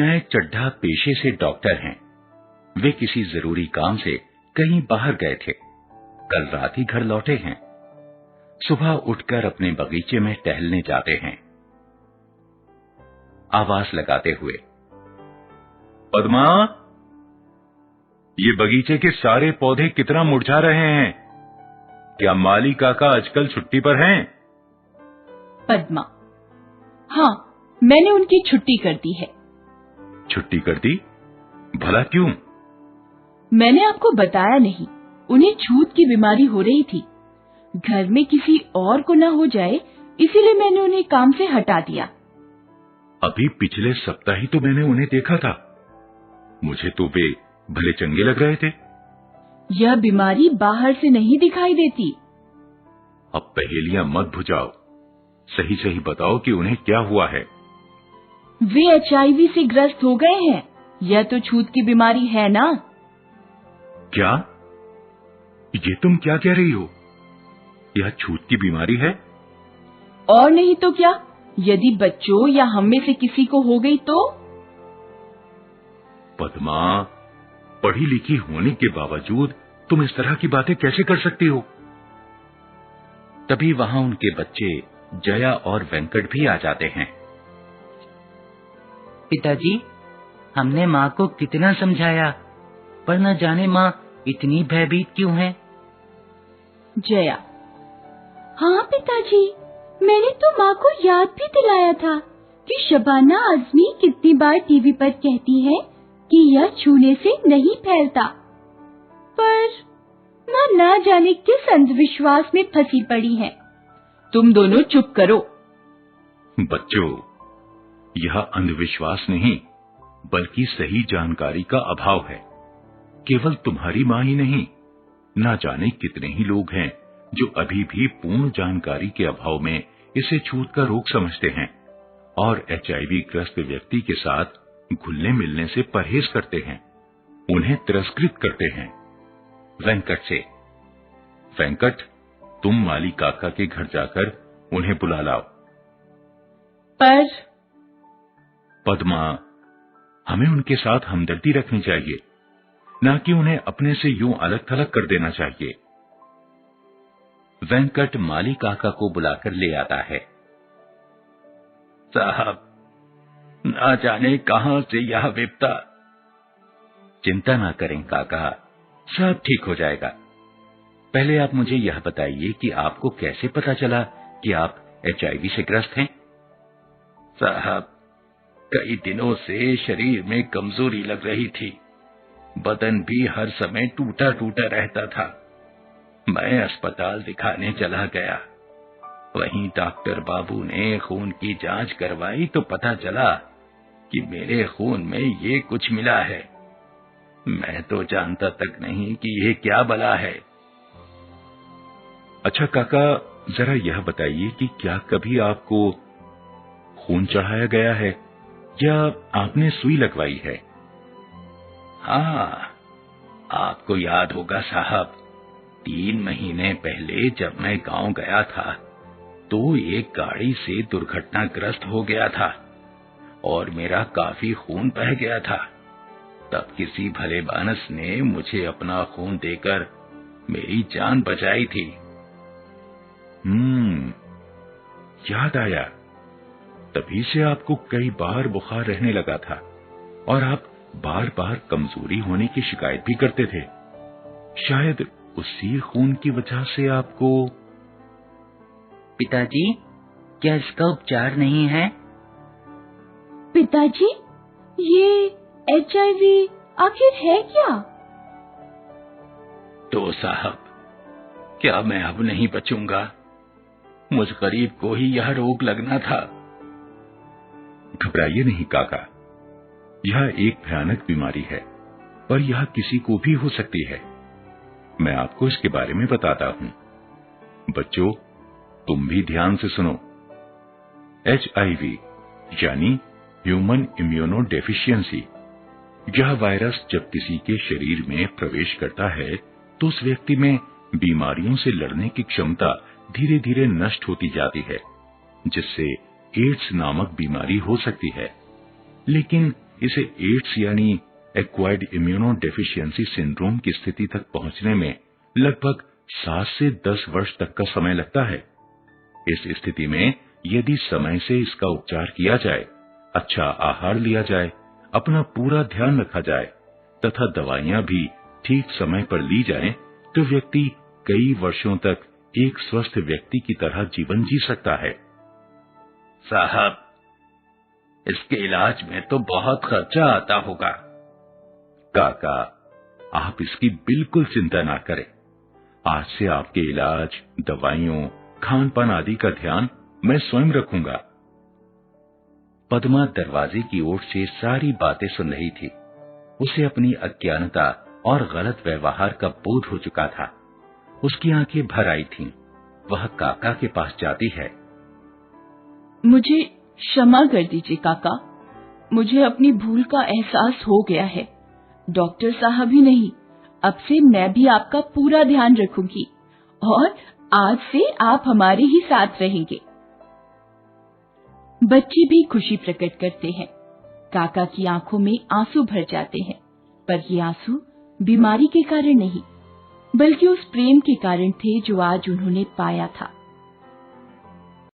एक चड्ढा पेशे से डॉक्टर हैं। वे किसी जरूरी काम से कहीं बाहर गए थे। कल रात ही घर लौटे हैं। सुबह उठकर अपने बगीचे में टहलने जाते हैं। आवाज लगाते हुए, पद्मा, ये बगीचे के सारे पौधे कितना मुरझा रहे हैं। क्या माली काका आजकल छुट्टी पर हैं? पद्मा, हाँ, मैंने उनकी छुट्टी कर दी है। छुट्टी कर दी? भला क्यों? मैंने आपको बताया नहीं, उन्हें छूत की बीमारी हो रही थी। घर में किसी और को न हो जाए, इसीलिए मैंने उन्हें काम से हटा दिया। अभी पिछले सप्ताह ही तो मैंने उन्हें देखा था। मुझे तो वे भले चंगे लग रहे थे। यह बीमारी बाहर से नहीं दिखाई देती। अब पहेलियां मत बुझाओ, सही सही बताओ कि उन्हें क्या हुआ है। वे HIV से ग्रस्त हो गए हैं। यह तो छूत की बीमारी है ना? क्या? ये तुम क्या कह रही हो? यह छूत की बीमारी है? और नहीं तो क्या। यदि बच्चों या हम में से किसी को हो गई तो? पद्मा, पढ़ी लिखी होने के बावजूद तुम इस तरह की बातें कैसे कर सकती हो? तभी वहां उनके बच्चे जया और वेंकट भी आ जाते हैं। पिताजी, हमने माँ को कितना समझाया, पर न जाने माँ इतनी भयभीत क्यों है। जया, हाँ पिताजी, मैंने तो माँ को याद भी दिलाया था कि शबाना आजमी कितनी बार टीवी पर कहती है कि यह छूने से नहीं फैलता, पर माँ ना जाने किस अंधविश्वास में फंसी पड़ी है। तुम दोनों चुप करो। बच्चों, यह अंधविश्वास नहीं, बल्कि सही जानकारी का अभाव है। केवल तुम्हारी माँ ही नहीं, ना जाने कितने ही लोग हैं जो अभी भी पूर्ण जानकारी के अभाव में इसे छूत का रोग समझते हैं और HIV ग्रस्त व्यक्ति के साथ घुलने मिलने से परहेज करते हैं, उन्हें तिरस्कृत करते हैं। वेंकट से, वेंकट, तुम माली काका के घर जाकर उन्हें बुला लाओ। पर पद्मा, हमें उनके साथ हमदर्दी रखनी चाहिए, ना कि उन्हें अपने से यूं अलग थलग कर देना चाहिए। वेंकट माली काका को बुलाकर ले आता है। साहब, ना जाने कहां से यह विपदा। चिंता ना करें काका, सब ठीक हो जाएगा। पहले आप मुझे यह बताइए कि आपको कैसे पता चला कि आप HIV से ग्रस्त हैं? साहब, कई दिनों से शरीर में कमजोरी लग रही थी। बदन भी हर समय टूटा टूटा रहता था। मैं अस्पताल दिखाने चला गया। वहीं डॉक्टर बाबू ने खून की जांच करवाई तो पता चला कि मेरे खून में ये कुछ मिला है। मैं तो जानता तक नहीं कि ये क्या बला है। अच्छा काका, जरा यह बताइए कि क्या कभी आपको खून चढ़ाया गया है या आपने सुई लगवाई है? हाँ, आपको याद होगा साहब, 3 महीने पहले जब मैं गांव गया था तो एक गाड़ी से दुर्घटनाग्रस्त हो गया था और मेरा काफी खून बह गया था। तब किसी भले मानस ने मुझे अपना खून देकर मेरी जान बचाई थी। याद आया, तभी से आपको कई बार बुखार रहने लगा था और आप बार बार कमजोरी होने की शिकायत भी करते थे। शायद उसी खून की वजह से आपको। पिताजी, क्या इसका उपचार नहीं है? पिताजी, ये HIV आखिर है क्या? तो साहब, क्या मैं अब नहीं बचूंगा? मुझ गरीब को ही यह रोग लगना था। घबराइए नहीं काका, यह एक भयानक बीमारी है और यह किसी को भी हो सकती है। मैं आपको इसके बारे में बताता हूं। बच्चों, तुम भी ध्यान से सुनो। HIV यानी ह्यूमन इम्यूनो डेफिशिएंसी, यह वायरस जब किसी के शरीर में प्रवेश करता है तो उस व्यक्ति में बीमारियों से लड़ने की क्षमता धीरे धीरे नष्ट होती जाती है, जिससे एड्स नामक बीमारी हो सकती है। लेकिन इसे एड्स यानी एक्वायर्ड इम्यूनो डेफिशिएंसी सिंड्रोम की स्थिति तक पहुंचने में लगभग 7 से 10 वर्ष तक का समय लगता है। इस स्थिति में यदि समय से इसका उपचार किया जाए, अच्छा आहार लिया जाए, अपना पूरा ध्यान रखा जाए तथा दवाइयां भी ठीक समय पर ली जाएं, तो व्यक्ति कई वर्षों तक एक स्वस्थ व्यक्ति की तरह जीवन जी सकता है। साहब, इसके इलाज में तो बहुत खर्चा आता होगा। काका, आप इसकी बिल्कुल चिंता ना करें। आज से आपके इलाज, दवाइयों, खान पान आदि का ध्यान मैं स्वयं रखूंगा। पद्मा दरवाजे की ओर से सारी बातें सुन रही थी। उसे अपनी अज्ञानता और गलत व्यवहार का बोध हो चुका था। उसकी आंखें भर आई थीं। वह काका के पास जाती है। मुझे क्षमा कर दीजिए काका, मुझे अपनी भूल का एहसास हो गया है। डॉक्टर साहब ही नहीं, अब से मैं भी आपका पूरा ध्यान रखूंगी और आज से आप हमारे ही साथ रहेंगे। बच्चे भी खुशी प्रकट करते हैं। काका की आंखों में आंसू भर जाते हैं, पर ये आंसू बीमारी के कारण नहीं, बल्कि उस प्रेम के कारण थे जो आज उन्होंने पाया था।